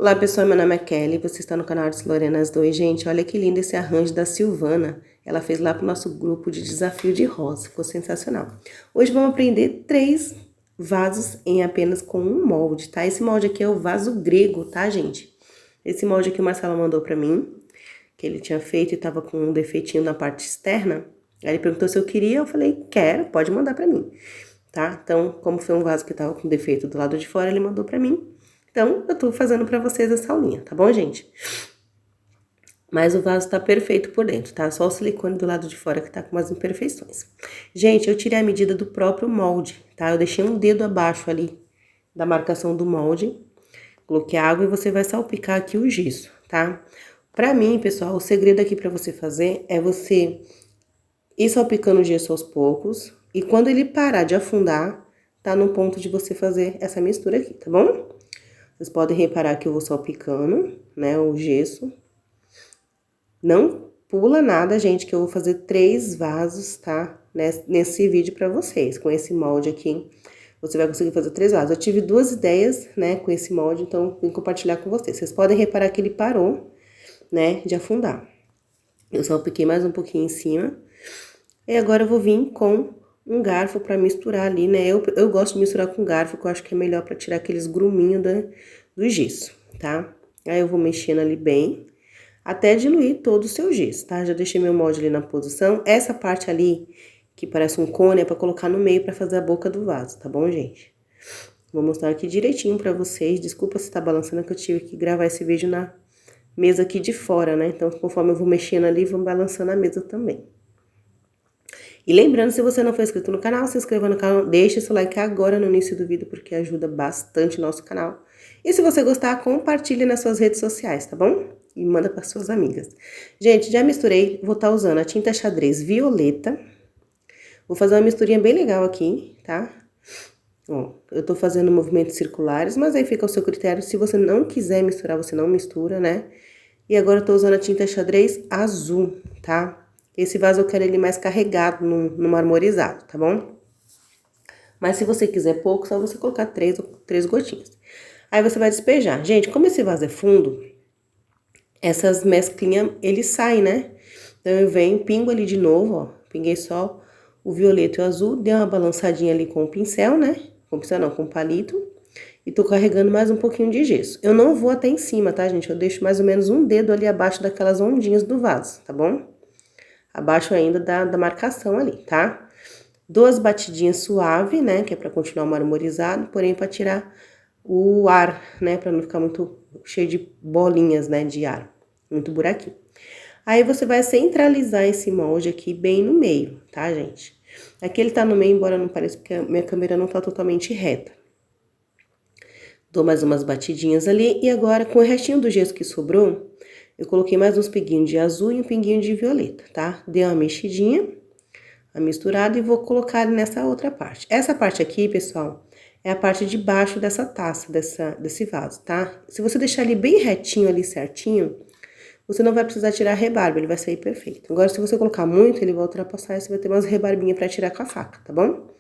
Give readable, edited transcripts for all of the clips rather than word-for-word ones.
Olá pessoal, meu nome é Kelly, você está no canal Artes Lorenas 2. Gente, olha que lindo esse arranjo da Silvana. Ela fez lá pro nosso grupo de desafio de rosa, ficou sensacional. Hoje vamos aprender 3 vasos em apenas com um molde, tá? Esse molde aqui é o vaso grego, tá, gente? Esse molde aqui o Marcelo mandou pra mim, que ele tinha feito e tava com um defeitinho na parte externa. Aí ele perguntou se eu queria, eu falei, quero, pode mandar pra mim, tá? Então, como foi um vaso que tava com defeito do lado de fora, ele mandou pra mim. Então, eu tô fazendo pra vocês essa aulinha, tá bom, gente? Mas o vaso tá perfeito por dentro, tá? Só o silicone do lado de fora que tá com umas imperfeições. Gente, eu tirei a medida do próprio molde, tá? Eu deixei um dedo abaixo ali da marcação do molde. Coloquei água e você vai salpicar aqui o gesso, tá? Pra mim, pessoal, o segredo aqui pra você fazer é você ir salpicando o gesso aos poucos. E quando ele parar de afundar, tá no ponto de você fazer essa mistura aqui, tá bom? Vocês podem reparar que eu vou salpicando, né, o gesso. Não pula nada, gente, que eu vou fazer 3 vasos, tá? Nesse vídeo pra vocês, com esse molde aqui. Você vai conseguir fazer 3 vasos. Eu tive 2 ideias, né, com esse molde, então vim compartilhar com vocês. Vocês podem reparar que ele parou, né, de afundar. Eu salpiquei mais um pouquinho em cima. E agora eu vou vir com um garfo pra misturar ali, né? Eu gosto de misturar com garfo, que eu acho que é melhor pra tirar aqueles gruminhos do gesso, tá? Aí eu vou mexendo ali bem, até diluir todo o seu gesso, tá? Já deixei meu molde ali na posição. Essa parte ali, que parece um cone, é pra colocar no meio pra fazer a boca do vaso, tá bom, gente? Vou mostrar aqui direitinho pra vocês. Desculpa se tá balançando, que eu tive que gravar esse vídeo na mesa aqui de fora, né? Então, conforme eu vou mexendo ali, vou balançando a mesa também. E lembrando, se você não for inscrito no canal, se inscreva no canal, deixe seu like agora no início do vídeo, porque ajuda bastante o nosso canal. E se você gostar, compartilhe nas suas redes sociais, tá bom? E manda para suas amigas. Gente, já misturei, vou estar usando a tinta xadrez violeta. Vou fazer uma misturinha bem legal aqui, tá? Ó, eu tô fazendo movimentos circulares, mas aí fica ao seu critério. Se você não quiser misturar, você não mistura, né? E agora eu tô usando a tinta xadrez azul, tá? Esse vaso eu quero ele mais carregado, no marmorizado, tá bom? Mas se você quiser pouco, só você colocar 3 gotinhas. Aí você vai despejar. Gente, como esse vaso é fundo, essas mesclinhas, eles saem, né? Então eu venho, pingo ali de novo, ó. Pinguei só o violeta e o azul, dei uma balançadinha ali com o pincel, né? Com o pincel não, com o palito. E tô carregando mais um pouquinho de gesso. Eu não vou até em cima, tá, gente? Eu deixo mais ou menos um dedo ali abaixo daquelas ondinhas do vaso, tá bom? Abaixo ainda da marcação ali, tá? 2 batidinhas suave, né? Que é pra continuar marmorizado, porém pra tirar o ar, né? Pra não ficar muito cheio de bolinhas, né? De ar, muito buraquinho. Aí você vai centralizar esse molde aqui bem no meio, tá, gente? Aqui ele tá no meio, embora não pareça, porque a minha câmera não tá totalmente reta. Dou mais umas batidinhas ali, e agora com o restinho do gesso que sobrou, eu coloquei mais uns pinguinhos de azul e um pinguinho de violeta, tá? Dei uma mexidinha, a misturada, e vou colocar nessa outra parte. Essa parte aqui, pessoal, é a parte de baixo dessa taça, desse vaso, tá? Se você deixar ele bem retinho ali, certinho, você não vai precisar tirar a rebarba, ele vai sair perfeito. Agora, se você colocar muito, ele vai ultrapassar e você vai ter umas rebarbinhas pra tirar com a faca, tá bom?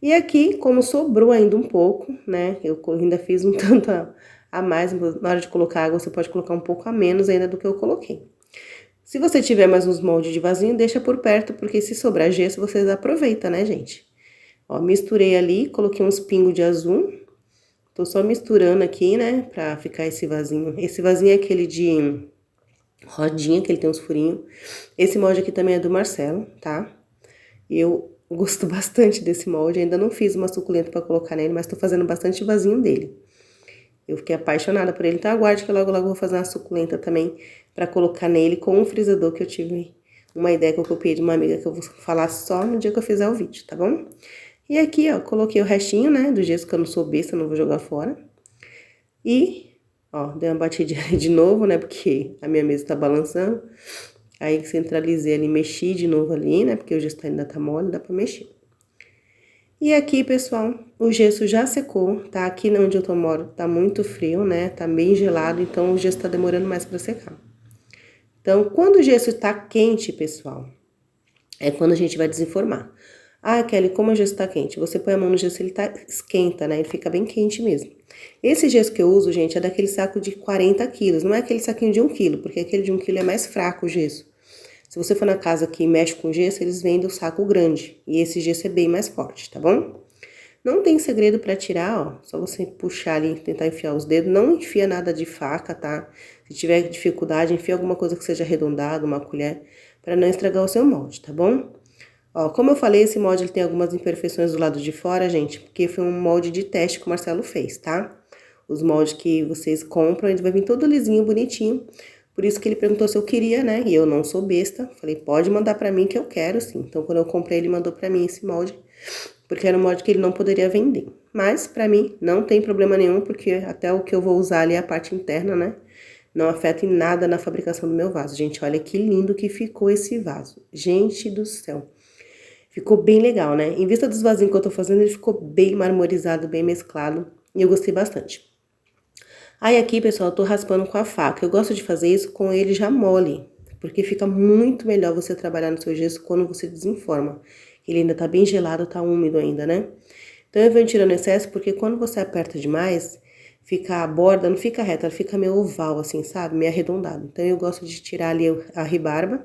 E aqui, como sobrou ainda um pouco, né, eu ainda fiz um tanto a mais, na hora de colocar água, você pode colocar um pouco a menos ainda do que eu coloquei. Se você tiver mais uns moldes de vasinho, deixa por perto, porque se sobrar gesso, vocês aproveitam, né, gente? Ó, misturei ali, coloquei uns pingos de azul, tô só misturando aqui, né, pra ficar esse vasinho. Esse vasinho é aquele de rodinha, que ele tem uns furinhos. Esse molde aqui também é do Marcelo, tá? Eu gosto bastante desse molde, ainda não fiz uma suculenta pra colocar nele, mas tô fazendo bastante vasinho dele. Eu fiquei apaixonada por ele, então aguarde que logo eu vou fazer uma suculenta também pra colocar nele com um frisador que eu tive uma ideia que eu copiei de uma amiga que eu vou falar só no dia que eu fizer o vídeo, tá bom? E aqui, ó, coloquei o restinho, né, do gesso, que eu não sou besta, não vou jogar fora. E, ó, dei uma batidinha de novo, né, porque a minha mesa tá balançando. Aí centralizei ali, mexi de novo ali, né, porque o gesso ainda tá mole, dá pra mexer. E aqui, pessoal, o gesso já secou, tá? Aqui onde eu moro tá muito frio, né? Tá bem gelado, então o gesso tá demorando mais pra secar. Então, quando o gesso tá quente, pessoal, é quando a gente vai desenformar. Ah, Kelly, como o gesso tá quente? Você põe a mão no gesso, ele esquenta, né? Ele fica bem quente mesmo. Esse gesso que eu uso, gente, é daquele saco de 40 quilos. Não é aquele saquinho de 1 quilo, porque aquele de 1 quilo é mais fraco o gesso. Se você for na casa que mexe com gesso, eles vendem o saco grande. E esse gesso é bem mais forte, tá bom? Não tem segredo pra tirar, ó. Só você puxar ali e tentar enfiar os dedos. Não enfia nada de faca, tá? Se tiver dificuldade, enfia alguma coisa que seja arredondada, uma colher, pra não estragar o seu molde, tá bom? Ó, como eu falei, esse molde ele tem algumas imperfeições do lado de fora, gente, porque foi um molde de teste que o Marcelo fez, tá? Os moldes que vocês compram, ele vai vir todo lisinho, bonitinho. Por isso que ele perguntou se eu queria, né? E eu não sou besta. Falei, pode mandar pra mim que eu quero, sim. Então, quando eu comprei, ele mandou pra mim esse molde, porque era um molde que ele não poderia vender. Mas, pra mim, não tem problema nenhum, porque até o que eu vou usar ali é a parte interna, né? Não afeta em nada na fabricação do meu vaso. Gente, olha que lindo que ficou esse vaso. Gente do céu. Ficou bem legal, né? Em vista dos vasinhos que eu tô fazendo, ele ficou bem marmorizado, bem mesclado. E eu gostei bastante. Aí aqui, pessoal, eu tô raspando com a faca. Eu gosto de fazer isso com ele já mole, porque fica muito melhor você trabalhar no seu gesso quando você desenforma. Ele ainda tá bem gelado, tá úmido ainda, né? Então eu venho tirando excesso, porque quando você aperta demais, fica a borda, não fica reta, ela fica meio oval, assim, sabe? Meio arredondada. Então eu gosto de tirar ali a rebarba,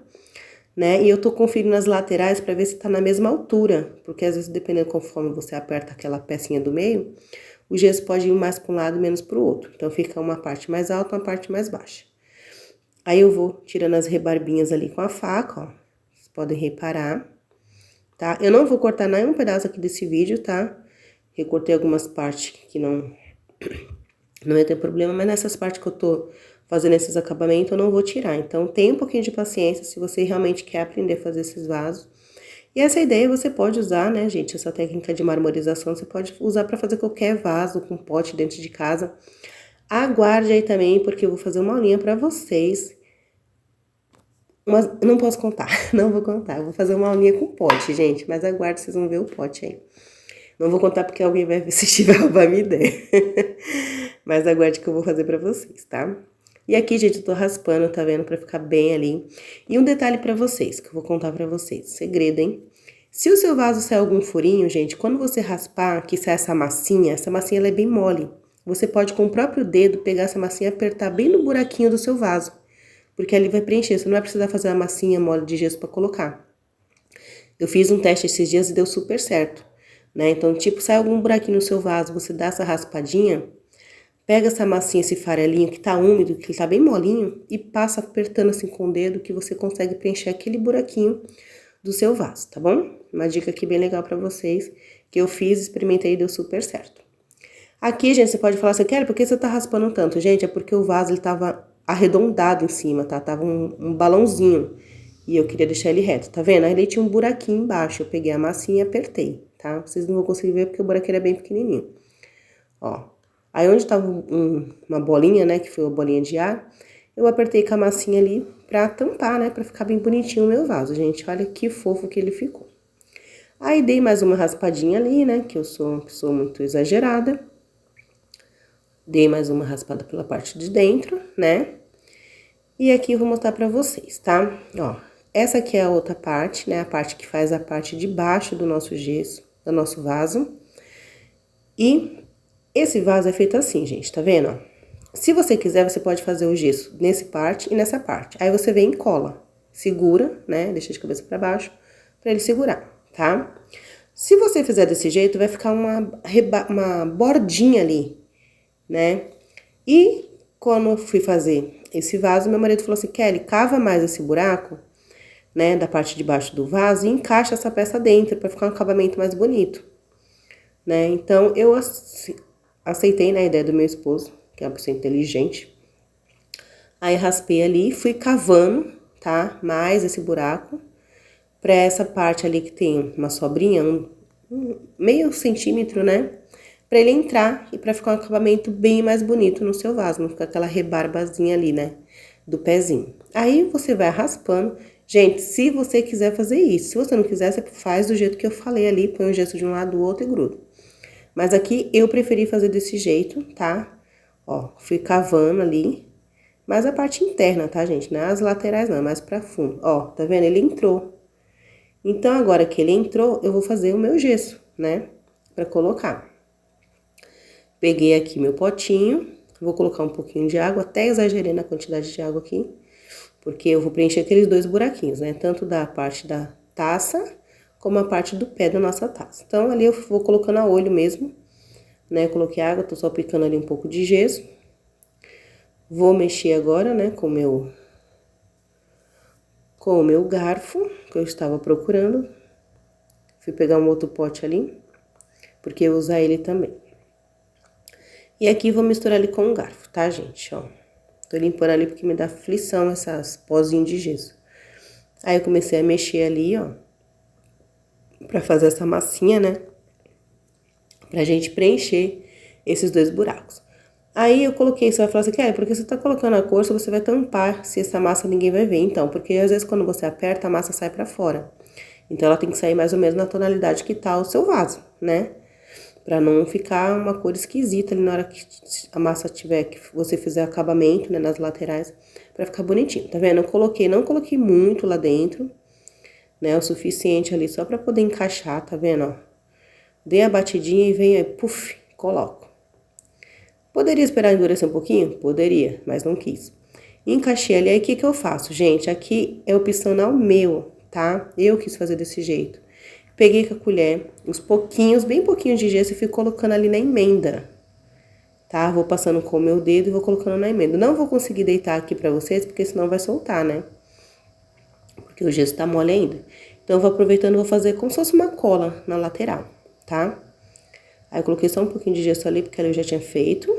né? E eu tô conferindo as laterais pra ver se tá na mesma altura, porque às vezes, dependendo conforme você aperta aquela pecinha do meio, o gesso pode ir mais para um lado, menos para o outro. Então, fica uma parte mais alta, uma parte mais baixa. Aí, eu vou tirando as rebarbinhas ali com a faca, ó. Vocês podem reparar, tá? Eu não vou cortar nenhum pedaço aqui desse vídeo, tá? Recortei algumas partes que não ia ter problema, mas nessas partes que eu tô fazendo esses acabamentos, eu não vou tirar. Então, tenha um pouquinho de paciência se você realmente quer aprender a fazer esses vasos. E essa ideia você pode usar, né, gente? Essa técnica de marmorização você pode usar para fazer qualquer vaso com pote dentro de casa. Aguarde aí também, porque eu vou fazer uma aulinha para vocês. Mas não posso contar, não vou contar. Eu vou fazer uma aulinha com pote, gente. Mas aguarde, vocês vão ver o pote aí. Não vou contar porque alguém vai assistir e vai roubar minha ideia. Mas aguarde que eu vou fazer para vocês, tá? E aqui, gente, eu tô raspando, tá vendo? Pra ficar bem ali. E um detalhe pra vocês, que eu vou contar pra vocês. Segredo, hein? Se o seu vaso sair algum furinho, gente, quando você raspar, que sai essa massinha ela é bem mole. Você pode, com o próprio dedo, pegar essa massinha e apertar bem no buraquinho do seu vaso. Porque ali vai preencher, você não vai precisar fazer uma massinha mole de gesso pra colocar. Eu fiz um teste esses dias e deu super certo, né? Então, tipo, sai algum buraquinho no seu vaso, você dá essa raspadinha, pega essa massinha, esse farelinho que tá úmido, que tá bem molinho, e passa apertando assim com o dedo que você consegue preencher aquele buraquinho do seu vaso, tá bom? Uma dica aqui bem legal pra vocês, que eu fiz, experimentei e deu super certo. Aqui, gente, você pode falar assim, Kelly, por que você tá raspando tanto? Gente, é porque o vaso, ele tava arredondado em cima, tá? Tava um balãozinho, e eu queria deixar ele reto, tá vendo? Aí ele tinha um buraquinho embaixo, eu peguei a massinha e apertei, tá? Vocês não vão conseguir ver porque o buraquinho é bem pequenininho. Ó, aí onde tava uma bolinha, né, que foi a bolinha de ar, eu apertei com a massinha ali pra tampar, né, pra ficar bem bonitinho o meu vaso, gente. Olha que fofo que ele ficou. Aí dei mais uma raspadinha ali, né, que eu sou uma pessoa muito exagerada. Dei mais uma raspada pela parte de dentro, né. E aqui eu vou mostrar pra vocês, tá? Ó, essa aqui é a outra parte, né, a parte que faz a parte de baixo do nosso gesso, do nosso vaso. E esse vaso é feito assim, gente, tá vendo, ó? Se você quiser, você pode fazer o gesso nessa parte e nessa parte. Aí você vem e cola, segura, né, deixa de cabeça pra baixo, pra ele segurar, tá? Se você fizer desse jeito, vai ficar uma bordinha ali, né? E quando eu fui fazer esse vaso, meu marido falou assim, Kelly, cava mais esse buraco, né, da parte de baixo do vaso e encaixa essa peça dentro, pra ficar um acabamento mais bonito, né? Então, eu aceitei, né, a ideia do meu esposo, que é uma pessoa inteligente. Aí raspei ali, fui cavando, tá? Mais esse buraco, pra essa parte ali que tem uma sobrinha, meio centímetro, né? Pra ele entrar e pra ficar um acabamento bem mais bonito no seu vaso, não ficar aquela rebarbazinha ali, né? Do pezinho. Aí você vai raspando. Gente, se você quiser fazer isso, se você não quiser, você faz do jeito que eu falei ali, põe o gesso de um lado do outro e gruda. Mas aqui eu preferi fazer desse jeito, tá? Ó, fui cavando ali. Mas a parte interna, tá, gente? Não é as laterais não, é mais pra fundo. Ó, tá vendo? Ele entrou. Então, agora que ele entrou, eu vou fazer o meu gesso, né? Pra colocar. Peguei aqui meu potinho, vou colocar um pouquinho de água, até exagerei na quantidade de água aqui, porque eu vou preencher aqueles 2 buraquinhos, né? Tanto da parte da taça, como a parte do pé da nossa taça. Então, ali eu vou colocando a olho mesmo, né? Coloquei água, tô só aplicando ali um pouco de gesso. Vou mexer agora, né, com o meu garfo, que eu estava procurando. Fui pegar um outro pote ali, porque eu vou usar ele também. E aqui vou misturar ali com o garfo, tá, gente? Ó, tô limpando ali porque me dá aflição essas pozinhos de gesso. Aí eu comecei a mexer ali, ó, pra fazer essa massinha, né? Pra gente preencher esses 2 buracos. Aí eu coloquei, você vai falar assim, Kelly, porque você tá colocando a cor, você vai tampar, se essa massa ninguém vai ver. Então, porque às vezes quando você aperta, a massa sai pra fora. Então, ela tem que sair mais ou menos na tonalidade que tá o seu vaso, né? Pra não ficar uma cor esquisita ali na hora que a massa tiver, que você fizer acabamento, né, nas laterais, pra ficar bonitinho. Tá vendo? Eu não coloquei muito lá dentro, né, o suficiente ali só pra poder encaixar, tá vendo, ó? Dei a batidinha e venho aí, puf, coloco. Poderia esperar endurecer um pouquinho? Poderia, mas não quis. Encaixei ali, aí o que que eu faço, gente? Aqui é opcional meu, tá? Eu quis fazer desse jeito. Peguei com a colher, uns pouquinhos, bem pouquinhos de gesso e fui colocando ali na emenda, tá? Vou passando com o meu dedo e vou colocando na emenda. Não vou conseguir deitar aqui pra vocês, porque senão vai soltar, né? Porque o gesso tá mole ainda. Então, eu vou aproveitando e vou fazer como se fosse uma cola na lateral, tá? Aí, eu coloquei só um pouquinho de gesso ali, porque ali eu já tinha feito.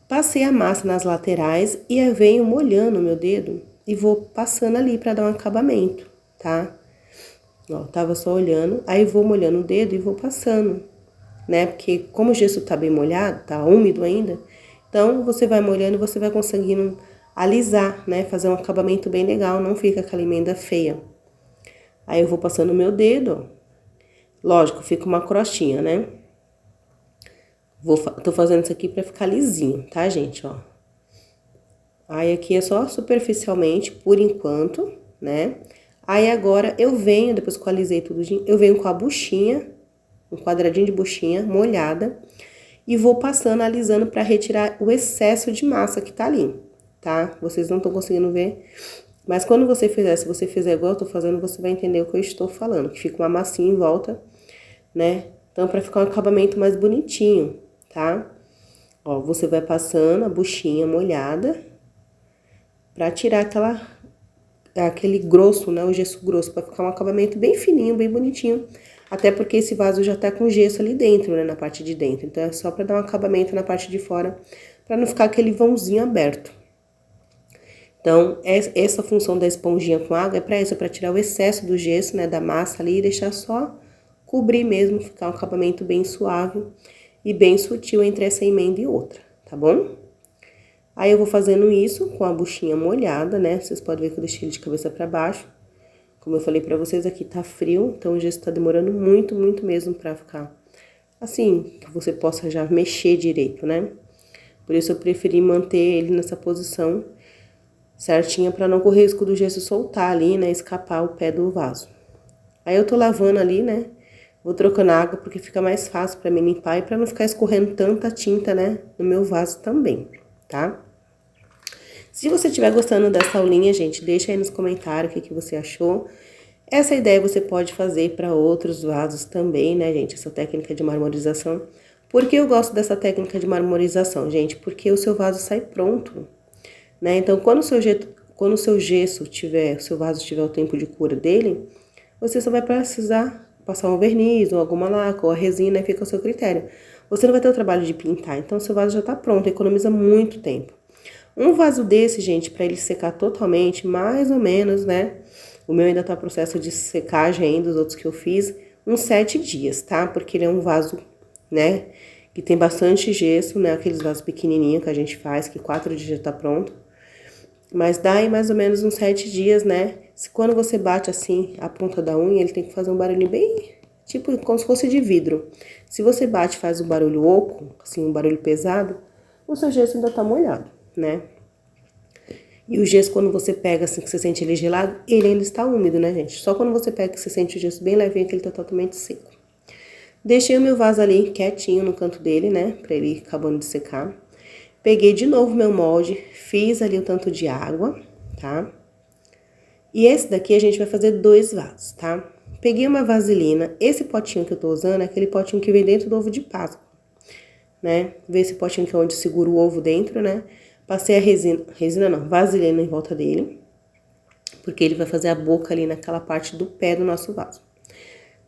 Passei a massa nas laterais e aí venho molhando o meu dedo e vou passando ali pra dar um acabamento, tá? Ó, tava só olhando, aí vou molhando o dedo e vou passando, né? Porque como o gesso tá bem molhado, tá úmido ainda, então você vai molhando e você vai conseguindo alisar, né? Fazer um acabamento bem legal, não fica aquela emenda feia. Aí eu vou passando o meu dedo, ó. Lógico, fica uma crostinha, né? Tô fazendo isso aqui pra ficar lisinho, tá, gente, ó. Aí aqui é só superficialmente, por enquanto, né? Aí agora eu venho, depois que eu alisei tudo, eu venho com a buchinha, um quadradinho de buchinha molhada, e vou passando, alisando pra retirar o excesso de massa que tá ali, tá? Vocês não estão conseguindo ver, mas quando você fizer, se você fizer igual eu tô fazendo, você vai entender o que eu estou falando, que fica uma massinha em volta, né? Então, pra ficar um acabamento mais bonitinho, tá? Ó, você vai passando a buchinha molhada pra tirar aquele grosso, né? O gesso grosso, pra ficar um acabamento bem fininho, bem bonitinho. Até porque esse vaso já tá com gesso ali dentro, né? Na parte de dentro. Então, é só pra dar um acabamento na parte de fora, pra não ficar aquele vãozinho aberto. Então, essa função da esponjinha com água é pra isso, é pra tirar o excesso do gesso, né? Da massa ali e deixar só cobrir mesmo, ficar um acabamento bem suave e bem sutil entre essa emenda e outra, tá bom? Aí eu vou fazendo isso com a buchinha molhada, né? Vocês podem ver que eu deixei ele de cabeça pra baixo. Como eu falei pra vocês, aqui tá frio, então o gesso tá demorando muito, muito mesmo pra ficar assim, que você possa já mexer direito, né? Por isso eu preferi manter ele nessa posição certinha pra não correr risco do gesso soltar ali, né? Escapar o pé do vaso. Aí eu tô lavando ali, né? Vou trocando água porque fica mais fácil pra mim limpar e pra não ficar escorrendo tanta tinta, né? No meu vaso também, tá? Se você estiver gostando dessa aulinha, gente, deixa aí nos comentários o que você achou. Essa ideia você pode fazer para outros vasos também, né, gente? Essa técnica de marmorização. Por que eu gosto dessa técnica de marmorização, gente? Porque o seu vaso sai pronto, né? Então, quando o seu gesso tiver, o seu vaso tiver o tempo de cura dele, você só vai precisar passar um verniz ou alguma laca ou a resina e fica ao seu critério. Você não vai ter o trabalho de pintar, então o seu vaso já tá pronto, economiza muito tempo. Um vaso desse, gente, para ele secar totalmente, mais ou menos, né? O meu ainda tá no processo de secagem ainda, os outros que eu fiz, uns 7 dias, tá? Porque ele é um vaso, né? Que tem bastante gesso, né? Aqueles vasos pequenininhos que a gente faz, que 4 dias já tá pronto. Mas dá aí mais ou menos uns 7 dias, né? Quando você bate assim a ponta da unha, ele tem que fazer um barulho bem, tipo, como se fosse de vidro. Se você bate e faz um barulho oco, assim, um barulho pesado, o seu gesso ainda tá molhado, né? E o gesso, quando você pega assim, que você sente ele gelado, ele ainda está úmido, né, gente? Só quando você pega que você sente o gesso bem levinho, que ele tá totalmente seco. Deixei o meu vaso ali quietinho no canto dele, né, pra ele ir acabando de secar. Peguei de novo meu molde, fiz ali o tanto de água, tá? E esse daqui a gente vai fazer 2 vasos, tá? Peguei uma vaselina, esse potinho que eu tô usando é aquele potinho que vem dentro do ovo de Páscoa, né? Vê esse potinho que é onde segura o ovo dentro, né? Passei a vaselina em volta dele, porque ele vai fazer a boca ali naquela parte do pé do nosso vaso.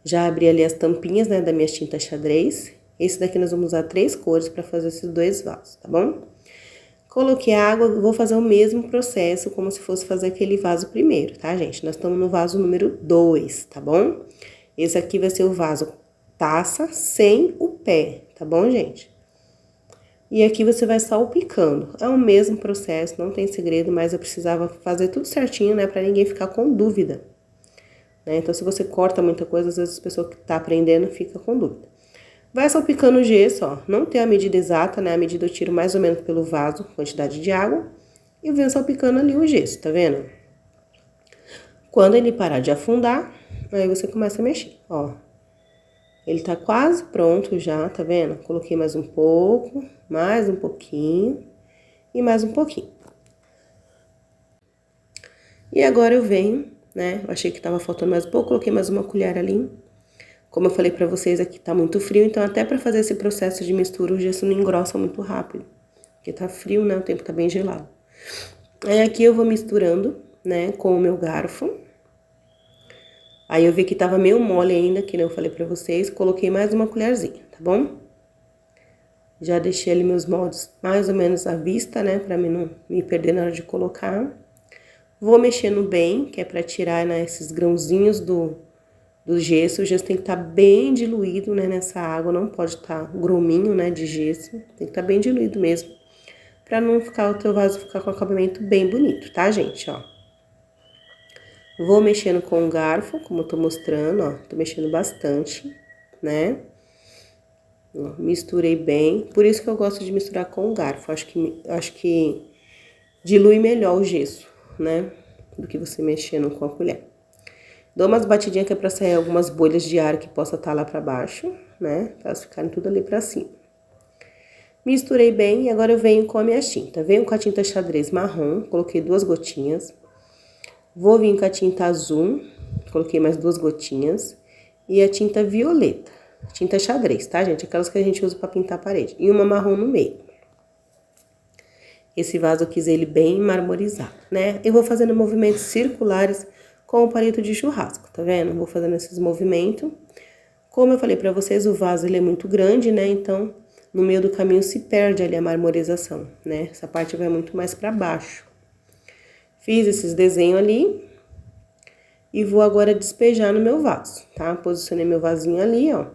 Já abri ali as tampinhas, né, da minha tinta xadrez. Esse daqui nós vamos usar 3 cores para fazer esses 2 vasos, tá bom? Coloquei a água, vou fazer o mesmo processo como se fosse fazer aquele vaso primeiro, tá, gente? Nós estamos no vaso número 2, tá bom? Esse aqui vai ser o vaso taça sem o pé, tá bom, gente? E aqui você vai salpicando. É o mesmo processo, não tem segredo, mas eu precisava fazer tudo certinho, né, pra ninguém ficar com dúvida. Né? Então, se você corta muita coisa, às vezes a pessoa que tá aprendendo fica com dúvida. Vai salpicando o gesso, ó. Não tem a medida exata, né? A medida eu tiro mais ou menos pelo vaso, quantidade de água. E venho salpicando ali o gesso, tá vendo? Quando ele parar de afundar, aí você começa a mexer, ó. Ele tá quase pronto já, tá vendo? Coloquei mais um pouco, mais um pouquinho e mais um pouquinho. E agora eu venho, né? Eu achei que tava faltando mais um pouco, coloquei mais uma colher ali. Como eu falei pra vocês, aqui tá muito frio, então até pra fazer esse processo de mistura, o gesso não engrossa muito rápido. Porque tá frio, né? O tempo tá bem gelado. Aí aqui eu vou misturando, né, com o meu garfo. Aí eu vi que tava meio mole ainda, que nem eu falei pra vocês, coloquei mais uma colherzinha, tá bom? Já deixei ali meus moldes mais ou menos à vista, né, pra mim não me perder na hora de colocar. Vou mexendo bem, que é pra tirar, né, esses grãozinhos do gesso. O gesso tem que estar bem diluído, né, nessa água, não pode estar grominho, né, de gesso. Tem que estar bem diluído mesmo, pra não ficar o teu vaso ficar com acabamento bem bonito, tá, gente, ó. Vou mexendo com o garfo, como eu tô mostrando, ó, tô mexendo bastante, né. Ó, misturei bem, por isso que eu gosto de misturar com o garfo, acho que dilui melhor o gesso, né, do que você mexendo com a colher. Dou umas batidinhas que é pra sair algumas bolhas de ar que possa estar lá pra baixo, né? Pra elas ficarem tudo ali pra cima. Misturei bem e agora eu venho com a minha tinta. Venho com a tinta xadrez marrom, coloquei 2 gotinhas. Vou vir com a tinta azul, coloquei mais 2 gotinhas. E a tinta violeta, tinta xadrez, tá, gente? Aquelas que a gente usa pra pintar a parede. E uma marrom no meio. Esse vaso eu quis ele bem marmorizado, né? Eu vou fazendo movimentos circulares com o palito de churrasco, tá vendo? Vou fazendo esses movimentos. Como eu falei pra vocês, o vaso ele é muito grande, né? Então, no meio do caminho se perde ali a marmorização, né? Essa parte vai muito mais pra baixo. Fiz esses desenhos ali e vou agora despejar no meu vaso, tá? Posicionei meu vasinho ali, ó.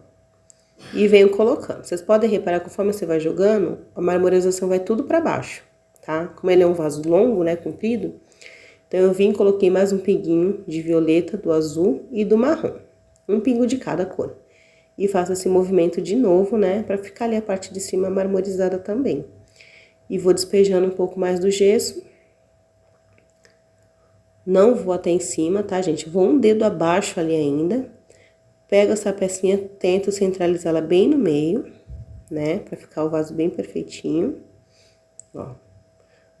E venho colocando. Vocês podem reparar, conforme você vai jogando, a marmorização vai tudo pra baixo, tá? Como ele é um vaso longo, né, comprido, então eu vim e coloquei mais um pinguinho de violeta, do azul e do marrom. Um pingo de cada cor. E faço esse movimento de novo, né, pra ficar ali a parte de cima marmorizada também. E vou despejando um pouco mais do gesso. Não vou até em cima, tá, gente? Vou um dedo abaixo ali ainda. Pego essa pecinha, tento centralizá-la bem no meio, né, pra ficar o vaso bem perfeitinho. Ó.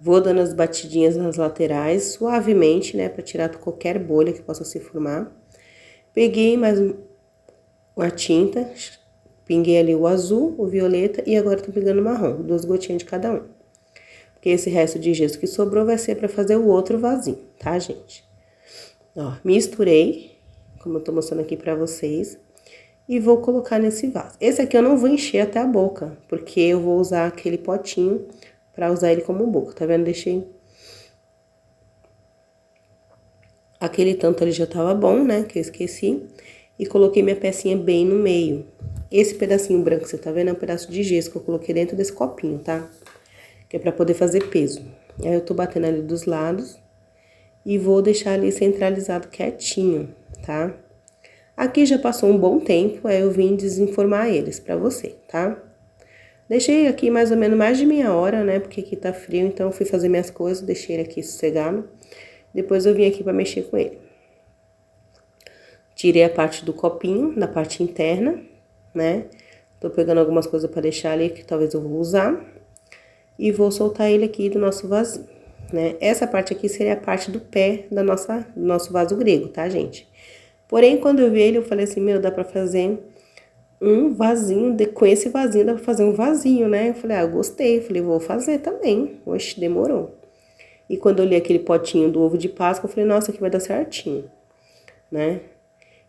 Vou dando as batidinhas nas laterais, suavemente, né, pra tirar qualquer bolha que possa se formar. Peguei mais uma tinta, pinguei ali o azul, o violeta e agora tô pegando o marrom, 2 gotinhas de cada um. Porque esse resto de gesso que sobrou vai ser pra fazer o outro vasinho, tá, gente? Ó, misturei, como eu tô mostrando aqui pra vocês, e vou colocar nesse vaso. Esse aqui eu não vou encher até a boca, porque eu vou usar aquele potinho pra usar ele como boca, tá vendo? Deixei aquele tanto ali já tava bom, né, que eu esqueci. E coloquei minha pecinha bem no meio. Esse pedacinho branco que você tá vendo é um pedaço de gesso que eu coloquei dentro desse copinho, tá? Que é pra poder fazer peso. Aí eu tô batendo ali dos lados e vou deixar ali centralizado quietinho, tá? Aqui já passou um bom tempo, aí eu vim desenformar eles pra você, tá? Deixei aqui mais ou menos mais de meia hora, né? Porque aqui tá frio, então eu fui fazer minhas coisas, deixei ele aqui sossegado. Depois eu vim aqui pra mexer com ele. Tirei a parte do copinho, da parte interna, né? Tô pegando algumas coisas pra deixar ali, que talvez eu vou usar. E vou soltar ele aqui do nosso vasinho, né? Essa parte aqui seria a parte do pé do nosso vaso grego, tá, gente? Porém, quando eu vi ele, eu falei assim, meu, dá pra fazer um vasinho, com esse vasinho dá pra fazer um vasinho, né? Eu falei, eu gostei, eu falei, vou fazer também. Oxe, demorou. E quando eu li aquele potinho do ovo de Páscoa, eu falei, nossa, aqui vai dar certinho, né?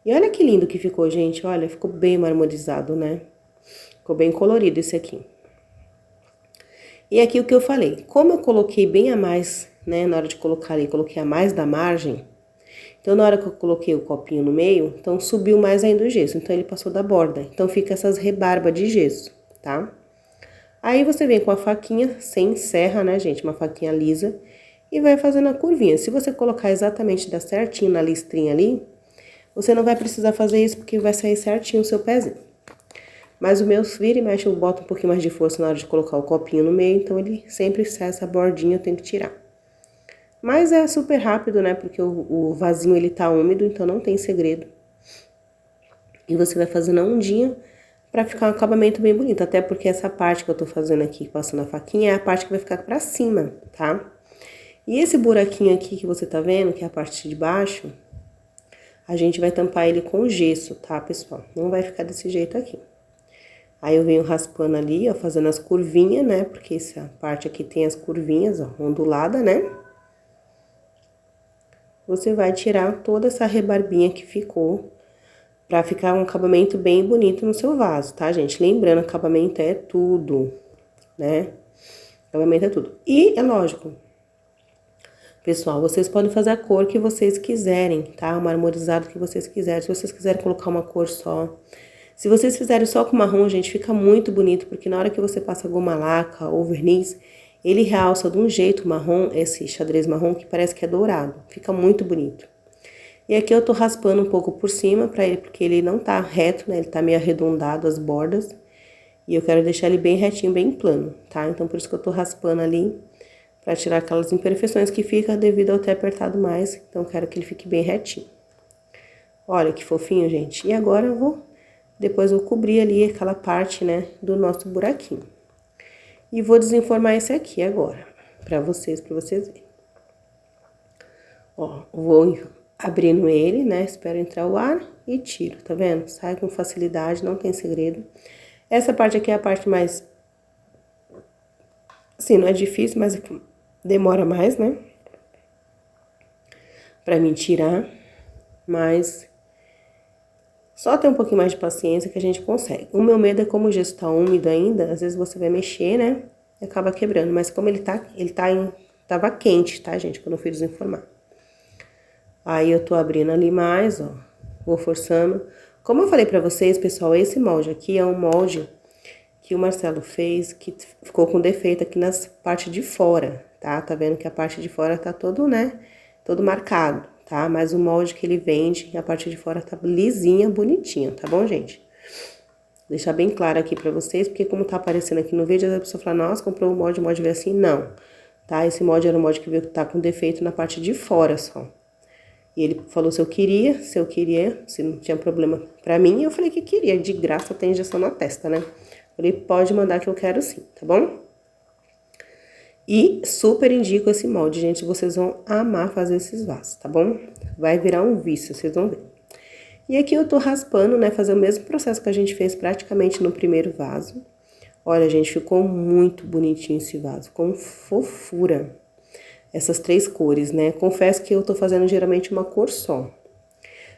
E olha que lindo que ficou, gente, olha, ficou bem marmorizado, né? Ficou bem colorido esse aqui. E aqui o que eu falei, como eu coloquei bem a mais, né, na hora de colocar ali, coloquei a mais da margem, então na hora que eu coloquei o copinho no meio, então subiu mais ainda o gesso, então ele passou da borda, então fica essas rebarbas de gesso, tá? Aí você vem com a faquinha, sem serra, né, gente, uma faquinha lisa, e vai fazendo a curvinha. Se você colocar exatamente da certinho na listrinha ali, você não vai precisar fazer isso porque vai sair certinho o seu pezinho. Mas o meu vira e mexe, eu boto um pouquinho mais de força na hora de colocar o copinho no meio, então ele sempre sai essa bordinha, eu tenho que tirar. Mas é super rápido, né, porque o vasinho ele tá úmido, então não tem segredo. E você vai fazendo a ondinha pra ficar um acabamento bem bonito, até porque essa parte que eu tô fazendo aqui, passando a faquinha, é a parte que vai ficar pra cima, tá? E esse buraquinho aqui que você tá vendo, que é a parte de baixo, a gente vai tampar ele com gesso, tá, pessoal? Não vai ficar desse jeito aqui. Aí eu venho raspando ali, ó, fazendo as curvinhas, né? Porque essa parte aqui tem as curvinhas, ó, ondulada, né? Você vai tirar toda essa rebarbinha que ficou, pra ficar um acabamento bem bonito no seu vaso, tá, gente? Lembrando, acabamento é tudo, né? Acabamento é tudo. E, é lógico, pessoal, vocês podem fazer a cor que vocês quiserem, tá? O marmorizado que vocês quiserem. Se vocês quiserem colocar uma cor só... Se vocês fizerem só com marrom, gente, fica muito bonito, porque na hora que você passa goma laca ou verniz, ele realça de um jeito marrom, esse xadrez marrom, que parece que é dourado. Fica muito bonito. E aqui eu tô raspando um pouco por cima, porque ele não tá reto, né? Ele tá meio arredondado as bordas. E eu quero deixar ele bem retinho, bem plano, tá? Então, por isso que eu tô raspando ali, pra tirar aquelas imperfeições que fica devido ao ter apertado mais. Então, eu quero que ele fique bem retinho. Olha que fofinho, gente. E agora eu vou... Depois eu vou cobrir ali aquela parte, né, do nosso buraquinho. E vou desenformar esse aqui agora, pra vocês verem. Ó, vou abrindo ele, né, espero entrar o ar e tiro, tá vendo? Sai com facilidade, não tem segredo. Essa parte aqui é a parte mais... Assim, não é difícil, mas demora mais, né? Pra mim tirar, mas... Só ter um pouquinho mais de paciência que a gente consegue. O meu medo é como o gesso tá úmido ainda, às vezes você vai mexer, né? E acaba quebrando. Mas como tava quente, tá, gente? Quando eu fui desenformar. Aí eu tô abrindo ali mais, ó. Vou forçando. Como eu falei pra vocês, pessoal, esse molde aqui é um molde que o Marcelo fez, que ficou com defeito aqui nas partes de fora, tá? Tá vendo que a parte de fora tá todo, né? Todo marcado. Tá? Mas o molde que ele vende, a parte de fora tá lisinha, bonitinha, tá bom, gente? Vou deixar bem claro aqui pra vocês, porque como tá aparecendo aqui no vídeo, a pessoa fala, nossa, comprou o molde veio assim, não. Tá? Esse molde era um molde que veio que tá com defeito na parte de fora só. E ele falou se eu queria, se não tinha problema pra mim, eu falei que queria, de graça tem injeção na testa, né? Falei, pode mandar que eu quero sim, tá bom? E super indico esse molde, gente, vocês vão amar fazer esses vasos, tá bom? Vai virar um vício, vocês vão ver. E aqui eu tô raspando, né, fazer o mesmo processo que a gente fez praticamente no primeiro vaso. Olha, gente, ficou muito bonitinho esse vaso, com fofura. Essas 3 cores, né? Confesso que eu tô fazendo geralmente uma cor só.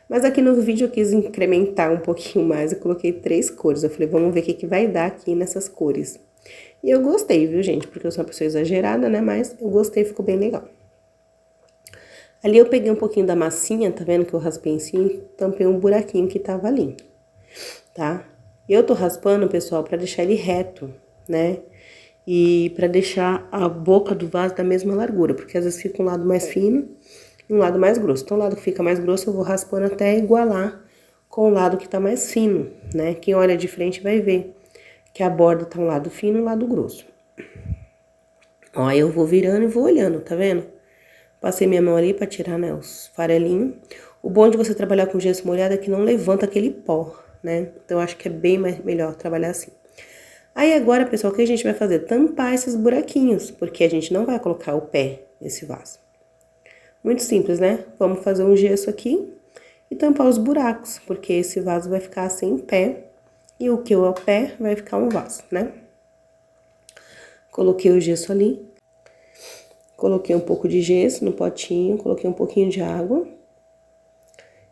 Mas aqui no vídeo eu quis incrementar um pouquinho mais, eu coloquei 3 cores. Eu falei, vamos ver o que vai dar aqui nessas cores. E eu gostei, viu, gente? Porque eu sou uma pessoa exagerada, né? Mas eu gostei, ficou bem legal. Ali eu peguei um pouquinho da massinha, tá vendo que eu raspei em cima e tampei um buraquinho que tava ali, tá? Eu tô raspando, pessoal, pra deixar ele reto, né? E pra deixar a boca do vaso da mesma largura, porque às vezes fica um lado mais fino e um lado mais grosso. Então, o lado que fica mais grosso eu vou raspando até igualar com o lado que tá mais fino, né? Quem olha de frente vai ver que a borda tá um lado fino e um lado grosso. Ó, aí eu vou virando e vou olhando, tá vendo? Passei minha mão ali pra tirar, né, os farelinhos. O bom de você trabalhar com gesso molhado é que não levanta aquele pó, né? Então, eu acho que é bem melhor trabalhar assim. Aí agora, pessoal, o que a gente vai fazer? Tampar esses buraquinhos, porque a gente não vai colocar o pé nesse vaso. Muito simples, né? Vamos fazer um gesso aqui e tampar os buracos, porque esse vaso vai ficar sem pé e o que é o pé vai ficar um vaso, né? Coloquei o gesso ali, coloquei um pouco de gesso no potinho, coloquei um pouquinho de água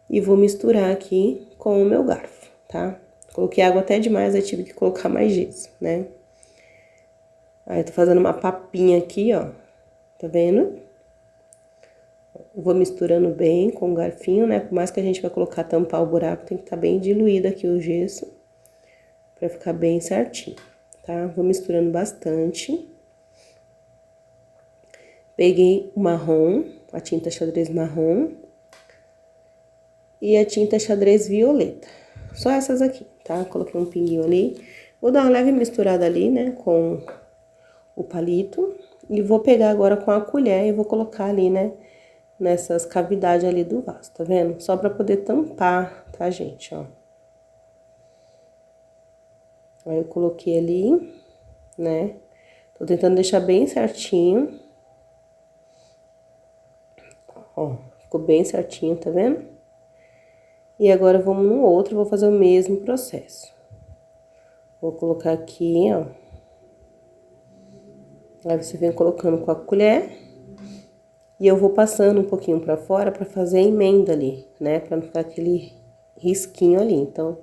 e vou misturar aqui com o meu garfo, tá? Coloquei água até demais, aí tive que colocar mais gesso, né? Aí eu tô fazendo uma papinha aqui, ó, tá vendo? Vou misturando bem com o garfinho, né? Por mais que a gente vai colocar, tampar o buraco, tem que estar bem diluído aqui o gesso, pra ficar bem certinho, tá? Vou misturando bastante. Peguei o marrom, a tinta xadrez marrom e a tinta xadrez violeta. Só essas aqui, tá? Coloquei um pinguinho ali. Vou dar uma leve misturada ali, né, com o palito. E vou pegar agora com a colher e vou colocar ali, né, nessas cavidades ali do vaso, tá vendo? Só pra poder tampar, tá, gente, ó. Aí eu coloquei ali, né? Tô tentando deixar bem certinho. Ó, ficou bem certinho, tá vendo? E agora vamos no outro, vou fazer o mesmo processo. Vou colocar aqui, ó. Aí você vem colocando com a colher. E eu vou passando um pouquinho pra fora pra fazer a emenda ali, né? Pra não ficar aquele risquinho ali. Então,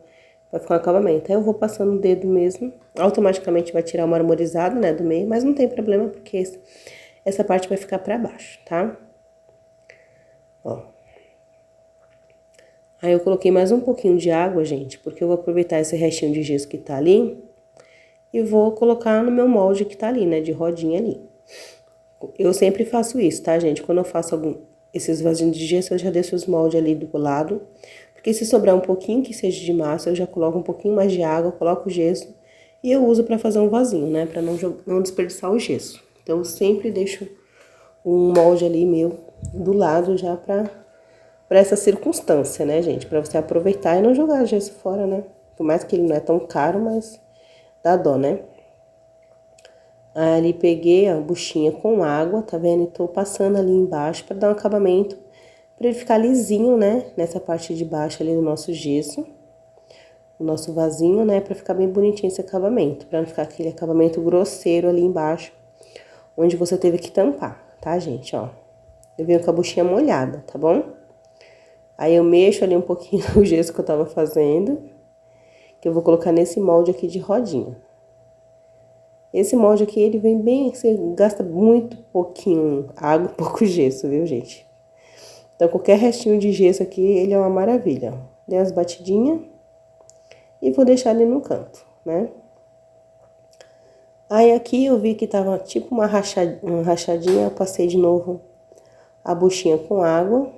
vai ficar um acabamento. Aí eu vou passando o dedo mesmo. Automaticamente vai tirar o marmorizado, né, do meio. Mas não tem problema, porque essa parte vai ficar pra baixo, tá? Ó. Aí eu coloquei mais um pouquinho de água, gente, porque eu vou aproveitar esse restinho de gesso que tá ali e vou colocar no meu molde que tá ali, né, de rodinha ali. Eu sempre faço isso, tá, gente? Quando eu faço esses vasinhos de gesso, eu já deixo os moldes ali do lado, porque se sobrar um pouquinho que seja de massa, eu já coloco um pouquinho mais de água, coloco o gesso e eu uso pra fazer um vasinho, né, pra não desperdiçar o gesso. Então, eu sempre deixo um molde ali meu do lado já pra essa circunstância, né, gente? Pra você aproveitar e não jogar gesso fora, né? Por mais que ele não é tão caro, mas dá dó, né? Aí ali peguei a buchinha com água, tá vendo? E tô passando ali embaixo pra dar um acabamento, pra ele ficar lisinho, né? Nessa parte de baixo ali do nosso gesso, o nosso vasinho, né? Pra ficar bem bonitinho esse acabamento, pra não ficar aquele acabamento grosseiro ali embaixo, onde você teve que tampar, tá, gente? Ó, eu venho com a buchinha molhada, tá bom? Aí eu mexo ali um pouquinho o gesso que eu tava fazendo, que eu vou colocar nesse molde aqui de rodinha. Esse molde aqui, ele vem bem, você gasta muito pouquinho água, pouco gesso, viu, gente? Então, qualquer restinho de gesso aqui, ele é uma maravilha. Dei umas batidinhas e vou deixar ali no canto, né? Aí aqui eu vi que tava tipo uma rachadinha, eu passei de novo a buchinha com água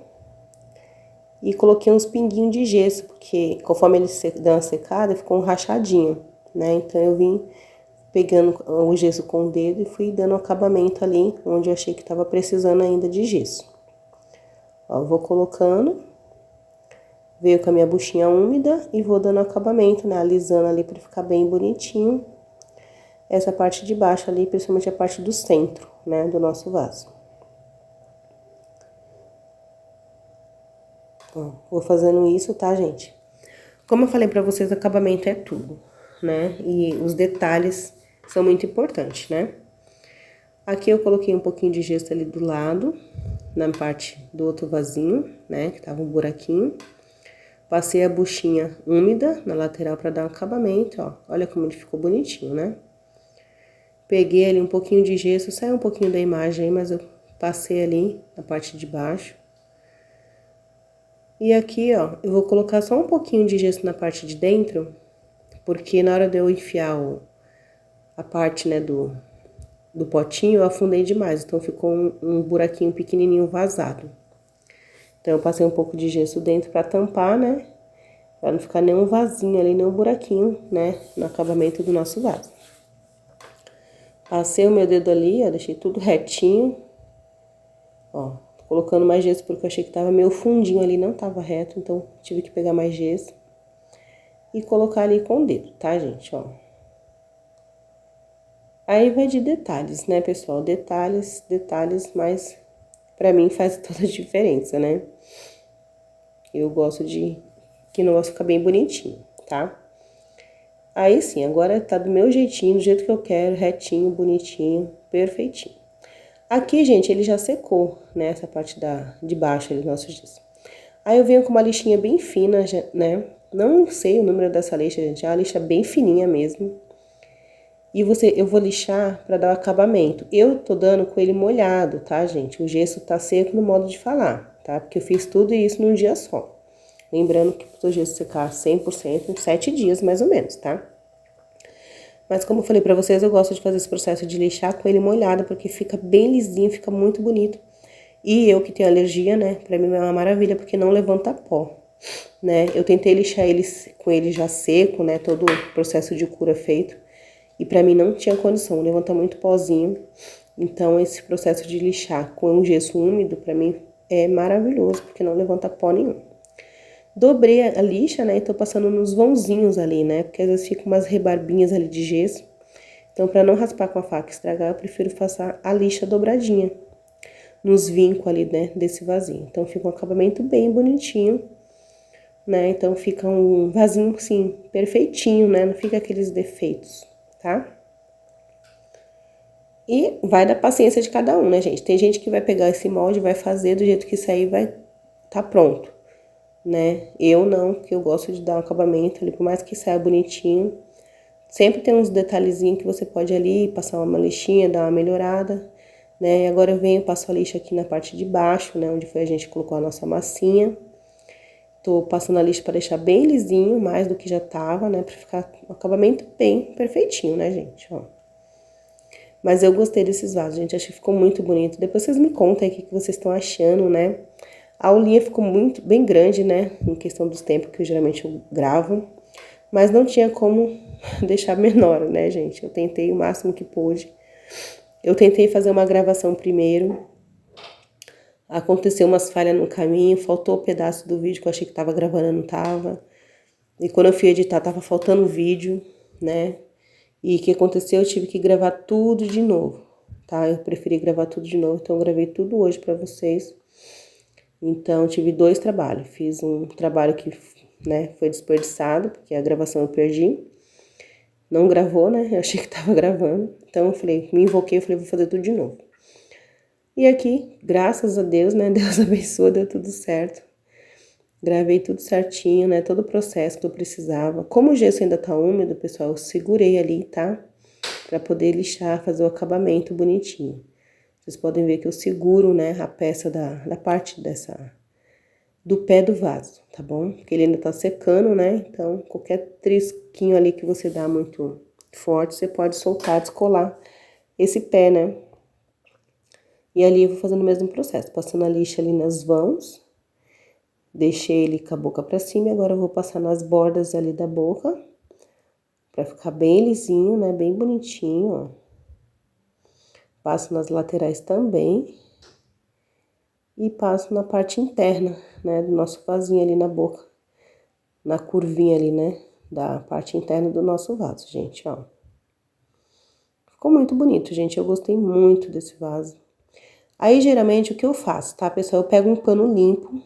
e coloquei uns pinguinhos de gesso, porque conforme ele deu uma secada, ficou um rachadinho, né? Então, eu vim pegando o gesso com o dedo e fui dando acabamento ali, onde eu achei que tava precisando ainda de gesso. Ó, vou colocando, veio com a minha buchinha úmida e vou dando acabamento, né? Alisando ali pra ficar bem bonitinho. Essa parte de baixo ali, principalmente a parte do centro, né? Do nosso vaso. Ó, vou fazendo isso, tá, gente? Como eu falei pra vocês, acabamento é tudo, né? E os detalhes são muito importantes, né? Aqui eu coloquei um pouquinho de gesso ali do lado, na parte do outro vasinho, né, que tava um buraquinho. Passei a buchinha úmida na lateral pra dar um acabamento, ó. Olha como ele ficou bonitinho, né? Peguei ali um pouquinho de gesso, saiu um pouquinho da imagem aí, mas eu passei ali na parte de baixo. E aqui, ó, eu vou colocar só um pouquinho de gesso na parte de dentro, porque na hora de eu enfiar a parte, né, do potinho, eu afundei demais, então ficou um buraquinho pequenininho vazado. Então, eu passei um pouco de gesso dentro pra tampar, né? Pra não ficar nenhum vasinho ali, nenhum buraquinho, né, no acabamento do nosso vaso. Passei o meu dedo ali, ó, deixei tudo retinho. Ó, tô colocando mais gesso porque eu achei que tava meio fundinho ali, não tava reto, então tive que pegar mais gesso. E colocar ali com o dedo, tá, gente, ó. Aí vai de detalhes, né, pessoal? Detalhes, mas pra mim faz toda a diferença, né? Eu gosto de que o negócio fica bem bonitinho, tá? Aí sim, agora tá do meu jeitinho, do jeito que eu quero, retinho, bonitinho, perfeitinho. Aqui, gente, ele já secou, né, essa parte de baixo ali do nosso gesso. Aí eu venho com uma lixinha bem fina, né? Não sei o número dessa lixa, gente, é uma lixa bem fininha mesmo. E eu vou lixar para dar o acabamento. Eu tô dando com ele molhado, tá, gente? O gesso tá seco no modo de falar, tá? Porque eu fiz tudo isso num dia só. Lembrando que pro gesso secar 100% em 7 dias, mais ou menos, tá? Mas como eu falei pra vocês, eu gosto de fazer esse processo de lixar com ele molhado, porque fica bem lisinho, fica muito bonito. E eu que tenho alergia, né, pra mim é uma maravilha, porque não levanta pó, né? Eu tentei lixar com ele já seco, né, todo o processo de cura feito. E pra mim não tinha condição, levanta muito pozinho. Então esse processo de lixar com um gesso úmido, pra mim é maravilhoso, porque não levanta pó nenhum. Dobrei a lixa, né, e tô passando nos vãozinhos ali, né, porque às vezes fica umas rebarbinhas ali de gesso. Então, pra não raspar com a faca e estragar, eu prefiro passar a lixa dobradinha nos vincos ali, né, desse vasinho. Então, fica um acabamento bem bonitinho, né, então fica um vasinho, assim, perfeitinho, né, não fica aqueles defeitos, tá? E vai da paciência de cada um, né, gente? Tem gente que vai pegar esse molde, vai fazer do jeito que sair, vai tá pronto, né? Eu não, porque eu gosto de dar um acabamento ali, por mais que saia bonitinho. Sempre tem uns detalhezinhos que você pode ali passar uma lixinha, dar uma melhorada, né? E agora eu venho, passo a lixa aqui na parte de baixo, né? Onde foi a gente colocou a nossa massinha. Tô passando a lixa para deixar bem lisinho, mais do que já tava, né? Pra ficar um acabamento bem perfeitinho, né, gente? Ó. Mas eu gostei desses vasos, gente. Achei que ficou muito bonito. Depois vocês me contem aí o que vocês estão achando, né? A aulinha ficou muito, bem grande, né? Em questão dos tempos que geralmente eu gravo. Mas não tinha como deixar menor, né, gente? Eu tentei o máximo que pude. Eu tentei fazer uma gravação primeiro. Aconteceu umas falhas no caminho, faltou o pedaço do vídeo que eu achei que tava gravando, não tava. E quando eu fui editar, tava faltando o vídeo, né? E o que aconteceu? Eu tive que gravar tudo de novo, tá? Eu preferi gravar tudo de novo, então eu gravei tudo hoje pra vocês. Então, eu tive 2 trabalhos. Fiz um trabalho que, né, foi desperdiçado, porque a gravação eu perdi. Não gravou, né? Eu achei que tava gravando. Então, eu falei, me invoquei, eu falei, vou fazer tudo de novo. E aqui, graças a Deus, né? Deus abençoou, deu tudo certo. Gravei tudo certinho, né? Todo o processo que eu precisava. Como o gesso ainda tá úmido, pessoal, eu segurei ali, tá? Pra poder lixar, fazer o acabamento bonitinho. Vocês podem ver que eu seguro, né, a peça da parte do pé do vaso, tá bom? Porque ele ainda tá secando, né? Então, qualquer trisquinho ali que você dá muito forte, você pode soltar, descolar esse pé, né? E ali eu vou fazendo o mesmo processo, passando a lixa ali nas vãos. Deixei ele com a boca pra cima e agora eu vou passar nas bordas ali da boca. Pra ficar bem lisinho, né? Bem bonitinho, ó. Passo nas laterais também. E passo na parte interna, né? Do nosso vasinho ali na boca. Na curvinha ali, né? Da parte interna do nosso vaso, gente, ó. Ficou muito bonito, gente. Eu gostei muito desse vaso. Aí, geralmente, o que eu faço, tá, pessoal? Eu pego um pano limpo.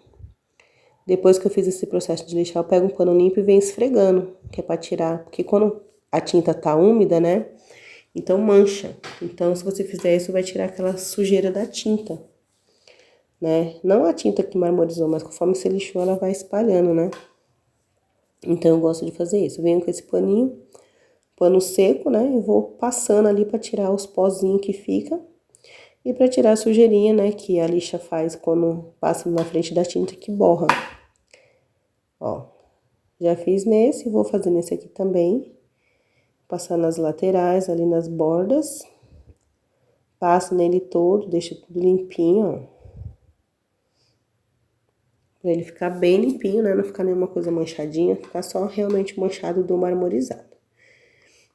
Depois que eu fiz esse processo de lixar, eu pego um pano limpo e venho esfregando, que é pra tirar. Porque quando a tinta tá úmida, né? Então, mancha. Então, se você fizer isso, vai tirar aquela sujeira da tinta, né? Não a tinta que marmorizou, mas conforme você lixou, ela vai espalhando, né? Então, eu gosto de fazer isso. Eu venho com esse paninho, pano seco, né? E vou passando ali pra tirar os pozinhos que fica. E pra tirar a sujeirinha, né? Que a lixa faz quando passa na frente da tinta que borra. Ó, já fiz nesse, vou fazer nesse aqui também. Passar nas laterais, ali nas bordas. Passo nele todo, deixo tudo limpinho, ó. Pra ele ficar bem limpinho, né? Não ficar nenhuma coisa manchadinha, ficar só realmente manchado do marmorizado.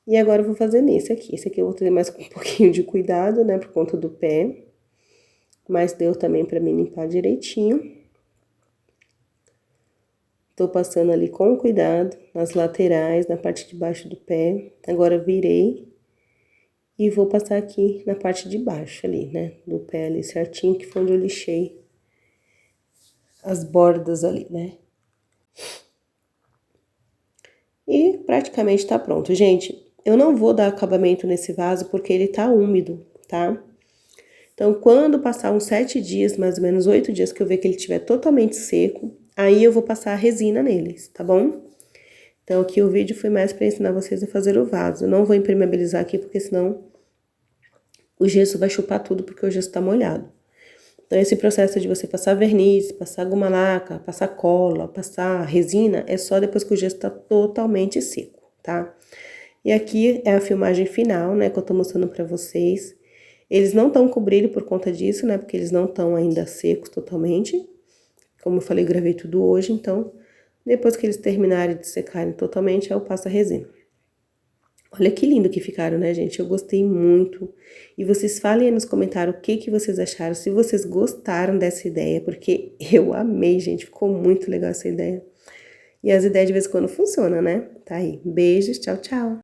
E agora eu vou fazer nesse aqui. Esse aqui eu vou ter mais com um pouquinho de cuidado, né? Por conta do pé. Mas deu também pra mim limpar direitinho. Tô passando ali com cuidado nas laterais, na parte de baixo do pé. Agora eu virei e vou passar aqui na parte de baixo ali, né? Do pé ali certinho, que foi onde eu lixei as bordas ali, né? E praticamente tá pronto. Gente, eu não vou dar acabamento nesse vaso porque ele tá úmido, tá? Então, quando passar uns 7 dias, mais ou menos 8 dias, que eu ver que ele estiver totalmente seco, aí eu vou passar a resina neles, tá bom? Então, aqui o vídeo foi mais para ensinar vocês a fazer o vaso. Eu não vou impermeabilizar aqui, porque senão o gesso vai chupar tudo, porque o gesso tá molhado. Então, esse processo de você passar verniz, passar goma laca, passar cola, passar resina, é só depois que o gesso tá totalmente seco, tá? E aqui é a filmagem final, né, que eu tô mostrando pra vocês. Eles não estão com brilho por conta disso, né, porque eles não estão ainda secos totalmente. Como eu falei, gravei tudo hoje, então, depois que eles terminarem de secarem totalmente, eu passo a resina. Olha que lindo que ficaram, né, gente? Eu gostei muito. E vocês falem aí nos comentários o que vocês acharam, se vocês gostaram dessa ideia, porque eu amei, gente. Ficou muito legal essa ideia. E as ideias de vez em quando funcionam, né? Tá aí. Beijos, tchau, tchau.